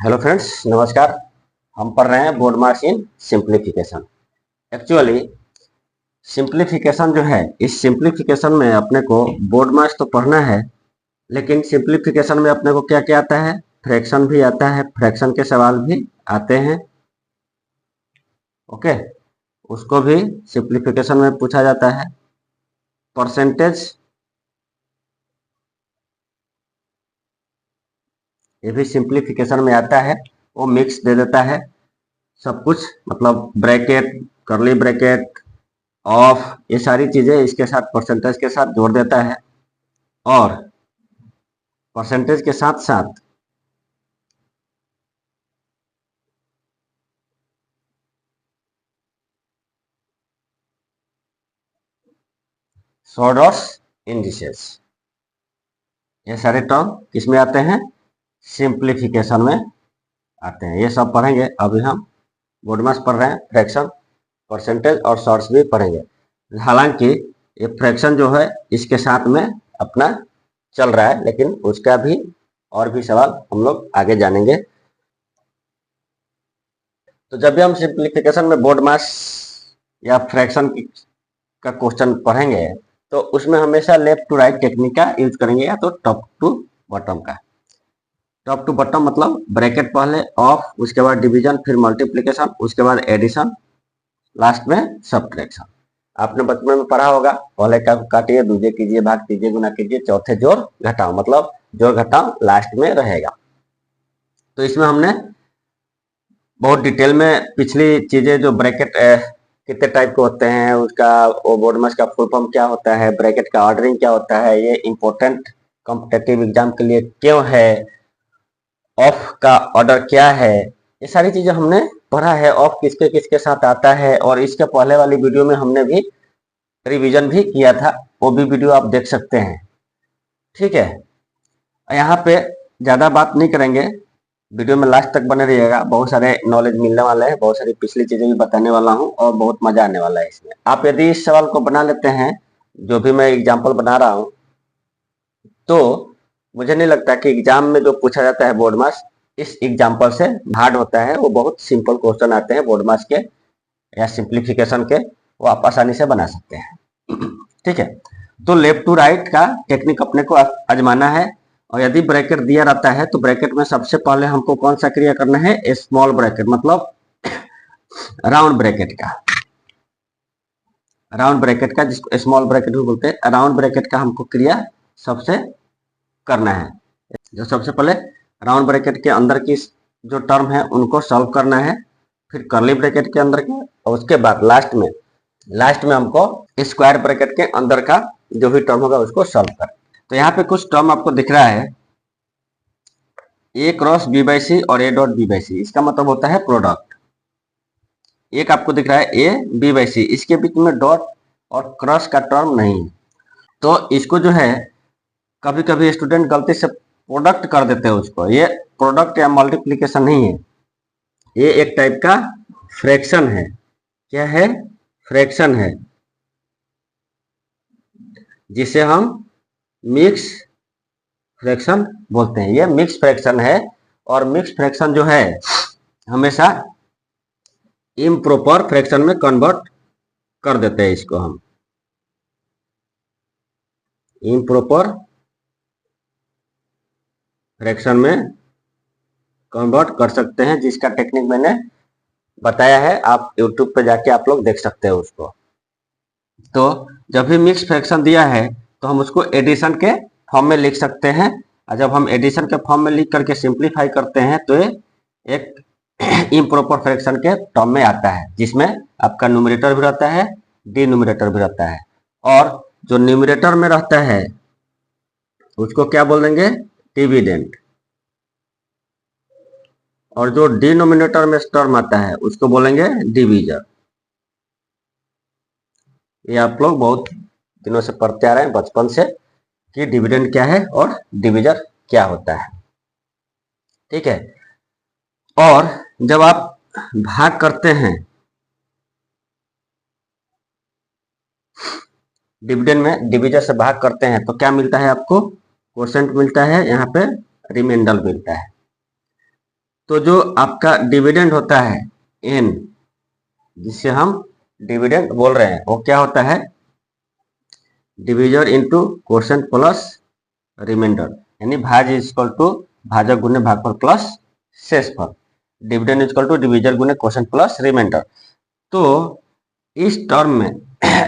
Hello friends, नमस्कार। हम पढ़ रहे हैं board marks in simplification. Actually simplification जो है, इस सिंप्लीफिकेशन में अपने को बोर्ड मार्क्स तो पढ़ना है, लेकिन सिंप्लीफिकेशन में अपने को क्या क्या आता है, फ्रैक्शन भी आता है, फ्रैक्शन के सवाल भी आते हैं। ओके, उसको भी सिंप्लीफिकेशन में पूछा जाता है। परसेंटेज ये भी सिंप्लीफिकेशन में आता है, वो मिक्स दे देता है सब कुछ, मतलब ब्रैकेट, करली ब्रैकेट, ऑफ, ये सारी चीजें इसके साथ परसेंटेज के साथ जोड़ देता है। और परसेंटेज के साथ साथ सॉर्ट ऑफ इंडिसेस, ये सारे टर्म किसमें आते हैं, सिंप्लीफिकेशन में आते हैं। ये सब पढ़ेंगे। अभी हम बोर्ड मार्क्स पढ़ रहे हैं, फ्रैक्शन, परसेंटेज और शॉर्ट्स भी पढ़ेंगे। हालांकि ये फ्रैक्शन जो है इसके साथ में अपना चल रहा है, लेकिन उसका भी और भी सवाल हम लोग आगे जानेंगे। तो जब भी हम सिंप्लीफिकेशन में बोर्ड मार्क्स या फ्रैक्शन का क्वेश्चन पढ़ेंगे तो उसमें हमेशा लेफ्ट टू राइट टेक्निक का यूज करेंगे, या तो टॉप टू बॉटम का। टॉप टू बॉटम मतलब ब्रैकेट पहले, ऑफ, उसके बाद डिवीजन, फिर मल्टीप्लिकेशन, उसके बाद एडिशन, लास्ट में सब्ट्रैक्शन। आपने बचपन में पढ़ा होगा, पहले का काटिए, दूजे कीजिए, भाग कीजिए, गुना कीजिए, चौथे जोड़ घटाओ, मतलब जोड़ घटाओ लास्ट में रहेगा। तो इसमें हमने बहुत डिटेल में पिछली चीजें, जो ब्रैकेट कितने टाइप के होते हैं, उसका वो बोर्ड मार्क्स का फुल फॉर्म क्या होता है, ब्रैकेट का ऑर्डरिंग क्या होता है, ये इंपॉर्टेंट कॉम्पिटेटिव एग्जाम के लिए क्यों है, ऑफ का ऑर्डर क्या है, ये सारी चीजें हमने पढ़ा है। ऑफ किसके किसके साथ आता है, और इसके पहले वाली वीडियो में हमने भी रिवीजन भी किया था, वो भी वीडियो आप देख सकते हैं। ठीक है, यहाँ पे ज्यादा बात नहीं करेंगे, वीडियो में लास्ट तक बने रहिएगा, बहुत सारे नॉलेज मिलने वाले हैं, बहुत सारी पिछली चीजें भी बताने वाला हूँ और बहुत मजा आने वाला है इसमें। आप यदि इस सवाल को बना लेते हैं, जो भी मैं एग्जाम्पल बना रहा हूँ, तो मुझे नहीं लगता कि एग्जाम में जो पूछा जाता है बोर्ड मार्क्स इस एग्जाम्पल से हार्ड होता है। वो बहुत सिंपल क्वेश्चन आते हैं बोर्ड मार्क्स के या सिंप्लीफिकेशन के, वो आप आसानी से बना सकते हैं। ठीक है, तो लेफ्ट टू राइट का टेक्निक अपने को आजमाना है। और यदि ब्रैकेट दिया रहता है तो ब्रैकेट में सबसे पहले हमको कौन सा क्रिया करना है, स्मॉल ब्रैकेट, मतलब राउंड ब्रैकेट का, राउंड ब्रैकेट का, जिसको स्मॉल ब्रैकेट भी बोलते हैं, राउंड ब्रैकेट का हमको क्रिया सबसे करना है। जो सबसे पहले राउंड ब्रैकेट के अंदर की जो टर्म है उनको सॉल्व करना है, फिर कर्ली ब्रैकेट के अंदर के, और उसके बाद लास्ट में हमको स्क्वायर ब्रैकेट के अंदर का जो भी टर्म होगा उसको सॉल्व कर। तो यहाँ पे कुछ टर्म आपको दिख रहा है, ए क्रॉस बी बाई सी और ए डॉट बी बाई सी, इसका मतलब होता है प्रोडक्ट। एक आपको दिख रहा है ए बी बाई सी, इसके बीच में डॉट और क्रॉस का टर्म नहीं है, तो इसको जो है कभी कभी स्टूडेंट गलती से प्रोडक्ट कर देते हैं उसको। ये प्रोडक्ट या मल्टीप्लीकेशन नहीं है, ये एक टाइप का फ्रैक्शन है। क्या है, फ्रैक्शन है, जिसे हम मिक्स फ्रैक्शन बोलते हैं। ये मिक्स फ्रैक्शन है, और मिक्स फ्रैक्शन जो है हमेशा इम्प्रॉपर फ्रैक्शन में कन्वर्ट कर देते हैं। इसको हम इम्प्रॉपर फ्रैक्शन में कन्वर्ट कर सकते हैं, जिसका टेक्निक मैंने बताया है, आप यूट्यूब पे जाके आप लोग देख सकते हैं उसको। तो जब भी मिक्स फ्रैक्शन दिया है तो हम उसको एडिशन के फॉर्म में लिख सकते हैं, और जब हम एडिशन के फॉर्म में लिख करके सिंप्लीफाई करते हैं तो ये एक इम्प्रॉपर फ्रैक्शन के टर्म में आता है, जिसमें आपका न्यूमरेटर भी रहता है, डिनोमिनेटर भी रहता है। और जो न्यूमरेटर में रहता है उसको क्या बोल देंगे, डिविडेंड, और जो डिनोमिनेटर में टर्म आता है उसको बोलेंगे डिवीजर। ये आप लोग बहुत दिनों से पढ़ते आ रहे हैं, बचपन से, कि डिविडेंड क्या है और डिवीजर क्या होता है। ठीक है, और जब आप भाग करते हैं डिविडेंड में, डिवीजर से भाग करते हैं, तो क्या मिलता है आपको, क्वोशेंट मिलता है, यहाँ पे रिमाइंडर मिलता है। तो जो आपका डिविडेंड होता है n, जिसे हम डिविडेंड बोल रहे हैं, वो क्या होता है? Divisor into quotient plus remainder, यानी भाज्य इक्वल टू भाजक गुने भागफल प्लस शेषफल। डिविडेंड इक्वल टू डिविजर गुने क्वोशिएंट प्लस रिमाइंडर। तो इस टर्म में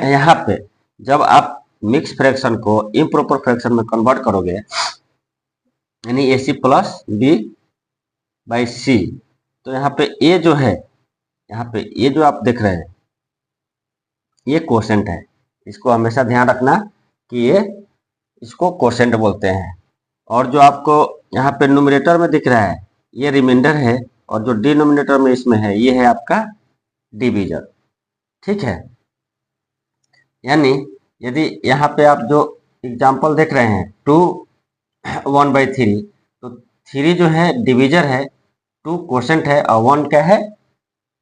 यहाँ पे जब आप मिक्स फ्रैक्शन को इम्प्रॉपर फ्रैक्शन में कन्वर्ट करोगे, यानी AC plus B by C, तो यहाँ पे A जो है, यहाँ पे ये जो आप देख रहे हैं ये क्वोशिएंट है। इसको हमेशा ध्यान रखना कि ये इसको क्वोशिएंट बोलते हैं। और जो आपको यहाँ पे न्यूमरेटर में दिख रहा है ये रिमाइंडर है, और जो डिनोमिनेटर में इसमें है ये है आपका डिविजर। ठीक है, यानी यदि यहाँ पे आप जो एग्जाम्पल देख रहे हैं 2 1/3, तो 3 जो है डिविजर है, 2 क्वोशिएंट है और 1 क्या है?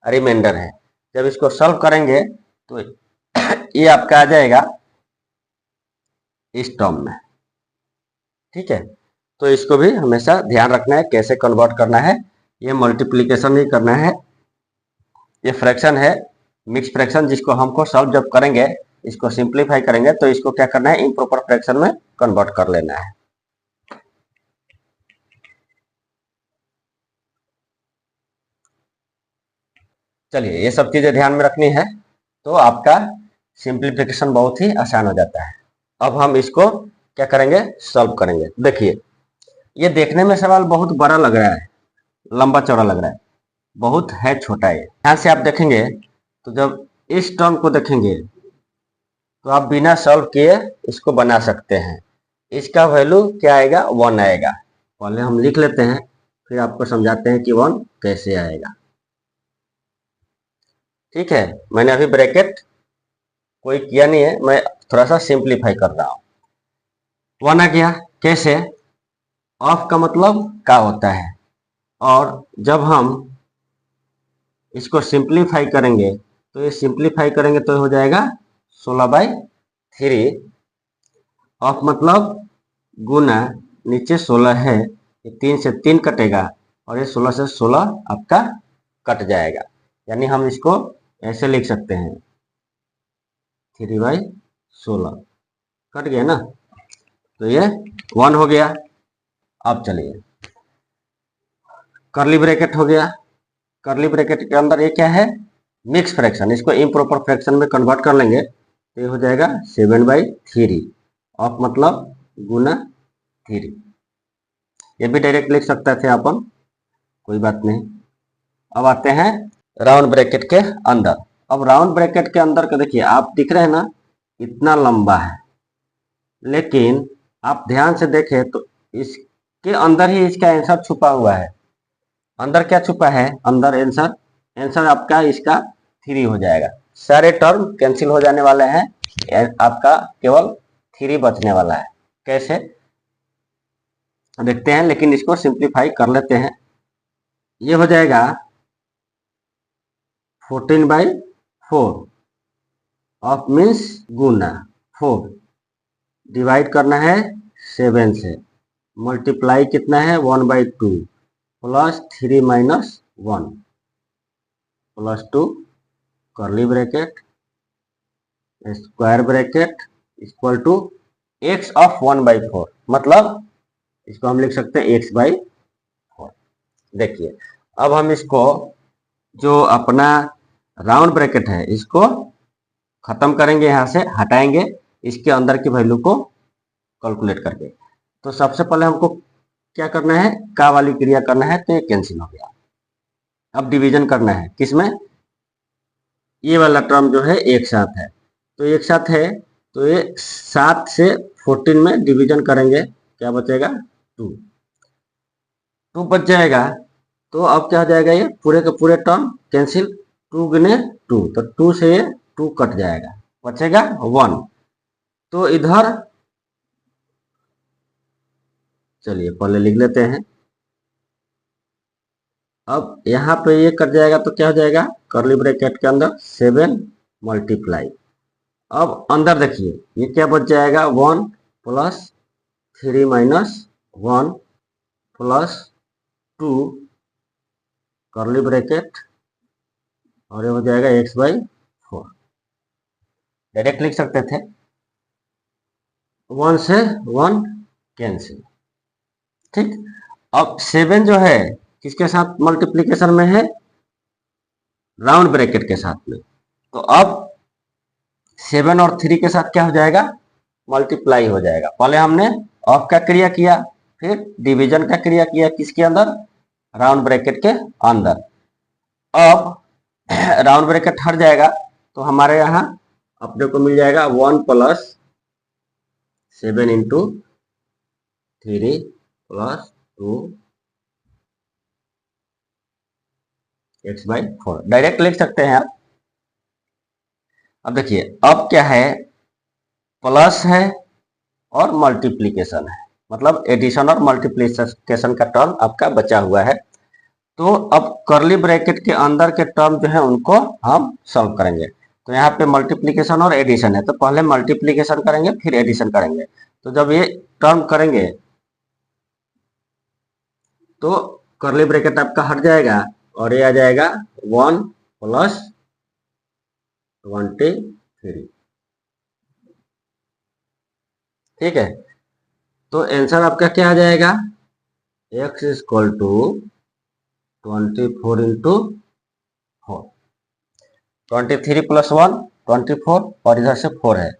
रिमाइंडर है। जब इसको सॉल्व करेंगे तो ये आपका आ जाएगा इस टर्म में। ठीक है, तो इसको भी हमेशा ध्यान रखना है कैसे कन्वर्ट करना है। ये मल्टीप्लिकेशन नहीं करना है, ये फ्रैक्शन है, मिक्स फ्रैक्शन, जिसको हमको सॉल्व जब करेंगे, इसको सिंप्लीफाई करेंगे, तो इसको क्या करना है? इम्प्रॉपर फ्रैक्शन में कन्वर्ट कर लेना है। चलिए, ये सब चीजें ध्यान में रखनी है, तो आपका सिंप्लीफिकेशन बहुत ही आसान हो जाता है। अब हम इसको क्या करेंगे? सॉल्व करेंगे। देखिए, ये देखने में सवाल बहुत बड़ा लग रहा है, लंबा चौड़ा लग रहा है, बहुत है छोटा। ये यहाँ से आप देखेंगे तो जब इस टर्म को देखेंगे तो आप बिना सॉल्व किए इसको बना सकते हैं। इसका वैल्यू क्या आएगा? 1 आएगा। पहले हम लिख लेते हैं, फिर आपको समझाते हैं कि 1 कैसे आएगा। ठीक है, मैंने अभी ब्रैकेट कोई किया नहीं है, मैं थोड़ा सा सिंप्लीफाई कर रहा हूँ। 1 आ गया। कैसे? ऑफ का मतलब का होता है, और जब हम इसको सिंप्लीफाई करेंगे तो ये सिंप्लीफाई करेंगे तो हो जाएगा 16/3। ऑफ मतलब गुना, नीचे 16 है, ये 3 से 3 कटेगा और ये 16 से 16 आपका कट जाएगा, यानी हम इसको ऐसे लिख सकते हैं 3/16 कट गया ना, तो ये 1 हो गया। अब चलिए, कर्ली ब्रैकेट हो गया। कर्ली ब्रैकेट के अंदर ये क्या है? मिक्स फ्रैक्शन, इसको इम्प्रॉपर फ्रैक्शन में कन्वर्ट कर लेंगे तो ये हो जाएगा 7/3। ऑफ मतलब गुना 3, ये भी डायरेक्ट लिख सकते थे अपन, कोई बात नहीं। अब आते हैं राउंड ब्रैकेट के अंदर। अब राउंड ब्रैकेट के अंदर का देखिए, आप दिख रहे हैं ना, इतना लंबा है, लेकिन आप ध्यान से देखें तो इसके अंदर ही इसका आंसर छुपा हुआ है। अंदर क्या छुपा है? अंदर आंसर आपका इसका 3 हो जाएगा। सारे टर्म कैंसिल हो जाने वाले हैं, आपका केवल 3 बचने वाला है। कैसे देखते हैं, लेकिन इसको सिंप्लीफाई कर लेते हैं। ये हो जाएगा 14/4। ऑफ मीन्स गुना 4, डिवाइड करना है 7 से, मल्टीप्लाई कितना है? 1/2 plus 3 minus 1 plus 2 curly bracket square bracket equal to x of 1/4, मतलब इसको हम लिख सकते हैं x/4। देखिए, अब हम इसको जो अपना राउंड ब्रैकेट है इसको खत्म करेंगे, यहाँ से हटाएंगे इसके अंदर की वैल्यू को कैलकुलेट करके। तो सबसे पहले हमको क्या करना है? का वाली क्रिया करना है, तो ये कैंसिल हो गया। अब डिवीजन करना है किसमें? ये वाला टर्म जो है एक साथ है, तो एक साथ है, तो ये 7 से 14 में डिवीजन करेंगे, क्या बचेगा? 2 बच जाएगा। तो अब क्या हो जाएगा? ये पूरे के पूरे टर्म कैंसिल, 2 गुने 2, तो 2 से ये 2 कट जाएगा, बचेगा 1। तो इधर चलिए पहले लिख लेते हैं। अब यहाँ पे ये कट जाएगा तो क्या हो जाएगा? कर्ली ब्रैकेट के अंदर 7 मल्टीप्लाई। अब अंदर देखिए ये क्या बच जाएगा? 1 plus 3 minus 1 plus 2 curly bracket और ये हो जाएगा x/4। डायरेक्ट लिख सकते थे, 1 से 1 कैंसिल। ठीक, अब 7 जो है किसके साथ मल्टीप्लीकेशन में है? राउंड ब्रैकेट के साथ में। तो अब 7 और 3 के साथ क्या हो जाएगा? मल्टीप्लाई हो जाएगा। पहले हमने ऑफ का क्रिया किया, फिर डिवीजन का क्रिया किया, किसके अंदर? राउंड ब्रैकेट के अंदर। अब राउंड ब्रैकेट हट जाएगा तो हमारे यहाँ अपने को मिल जाएगा 1 + 7 × 3 + 2 x/4। डायरेक्ट लिख सकते हैं आप। अब देखिए, अब क्या है? प्लस है और मल्टीप्लीकेशन है, मतलब एडिशन और मल्टीप्लीकेशन का टर्म आपका बचा हुआ है। तो अब कर्ली ब्रैकेट के अंदर के टर्म जो है उनको हम सॉल्व करेंगे। तो यहाँ पे मल्टीप्लीकेशन और एडिशन है, तो पहले मल्टीप्लीकेशन करेंगे फिर एडिशन करेंगे। तो जब ये टर्म करेंगे तो कर्ली ब्रैकेट आपका हट जाएगा और ये आ जाएगा 1 + 23। ठीक है, तो आंसर आपका क्या आ जाएगा? x = 24 × 4। 23 + 1 24 और इधर से 4 है।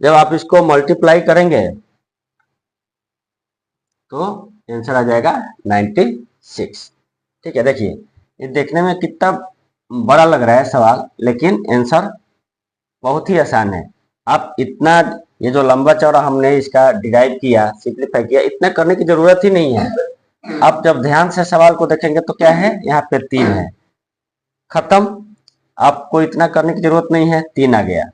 जब आप इसको मल्टीप्लाई करेंगे तो आंसर आ जाएगा 96। ठीक है, देखिए ये देखने में कितना बड़ा लग रहा है सवाल, लेकिन आंसर बहुत ही आसान है। आप इतना, ये जो लंबा चौड़ा हमने इसका डिराइव किया, सिंप्लीफाई किया, इतना करने की जरूरत ही नहीं है। आप जब ध्यान से सवाल को देखेंगे तो क्या है? यहाँ पे 3 है, खत्म। आपको इतना करने की जरूरत नहीं है, 3 आ गया।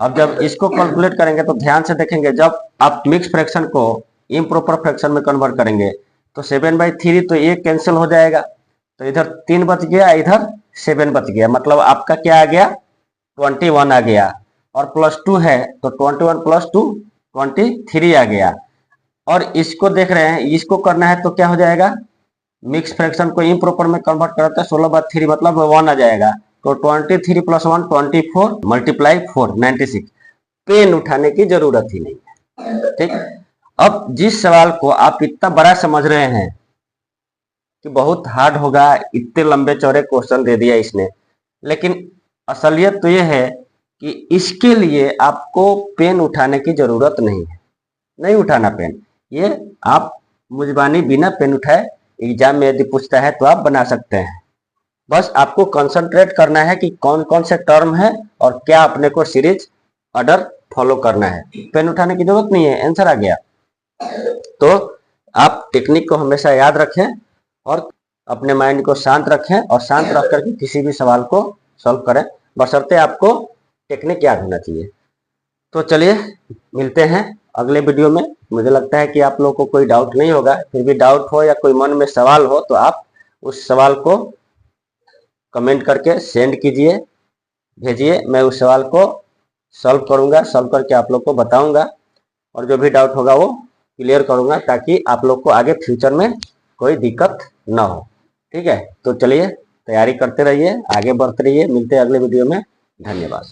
अब जब इसको कैलकुलेट करेंगे तो ध्यान से देखेंगे, जब आप मिक्स फ्रैक्शन को इम्प्रॉपर फ्रैक्शन में कन्वर्ट करेंगे तो 7/3 तो ये कैंसिल हो जाएगा, तो इधर 3 बच गया, इधर 7 बच गया, मतलब आपका क्या आ गया? 21 आ गया। और +2 है तो 21 + 2 23 आ गया। और इसको देख रहे हैं, इसको करना है तो क्या हो जाएगा? मिक्स फ्रैक्शन को इम्प्रॉपर में कन्वर्ट करता है, 16/3 मतलब 1 आ जाएगा। तो 23 + 1 24 × 4 96। पेन उठाने की जरूरत ही नहीं है। ठीक, अब जिस सवाल को आप इतना बड़ा समझ रहे हैं कि बहुत हार्ड होगा, इतने लंबे चौड़े क्वेश्चन दे दिया इसने, लेकिन असलियत तो ये है कि इसके लिए आपको पेन उठाने की जरूरत नहीं है। नहीं उठाना पेन, ये आप मुजबानी बिना पेन उठाए एग्जाम में यदि पूछता है तो आप बना सकते हैं। बस आपको कंसंट्रेट करना है कि कौन कौन से टर्म है और क्या अपने को सीरीज ऑर्डर फॉलो करना है। पेन उठाने की जरूरत नहीं है, आंसर आ गया। तो आप टेक्निक को हमेशा याद रखें और अपने माइंड को शांत रखें और शांत रख करके किसी भी सवाल को सॉल्व करें, बशर्ते आपको टेक्निक याद होना चाहिए। तो चलिए मिलते हैं अगले वीडियो में। मुझे लगता है कि आप लोगों को कोई डाउट नहीं होगा, फिर भी डाउट हो या कोई मन में सवाल हो तो आप उस सवाल को कमेंट करके सेंड कीजिए, भेजिए। मैं उस सवाल को सॉल्व करूंगा, सॉल्व करके आप लोग को बताऊंगा और जो भी डाउट होगा वो क्लियर करूंगा, ताकि आप लोग को आगे फ्यूचर में कोई दिक्कत ना हो। ठीक है, तो चलिए तैयारी करते रहिए, आगे बढ़ते रहिए। मिलते हैं अगले वीडियो में। धन्यवाद।